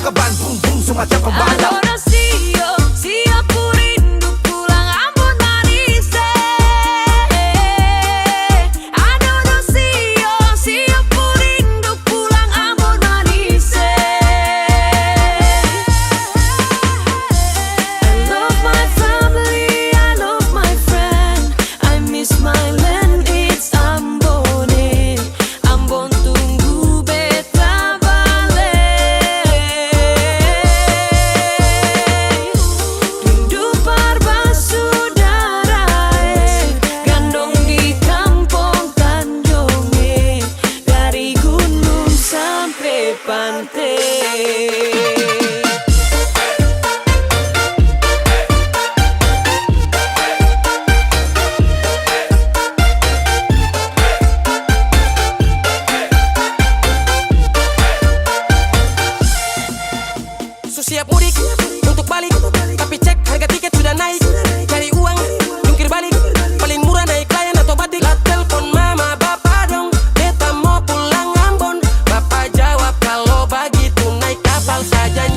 terbang ke Bandung, semacam pembalap. Siap ku rindu pulang Ambon manis. Siap ku rindu pulang Ambon manis. I love my family, I love my friend, I miss my land, it's Ambon. Ambon tunggu beta balik. Rindu saudara, gandong di kampung Tanjung, dari gunung sampai pantai. Siap mudik untuk balik, tapi cek harga tiket sudah naik. Cari uang, jungkir balik, paling murah naik layan atau batik. Lah telepon mama bapak dong, beta mau pulang Ambon. Bapak jawab kalau begitu naik kapal saja.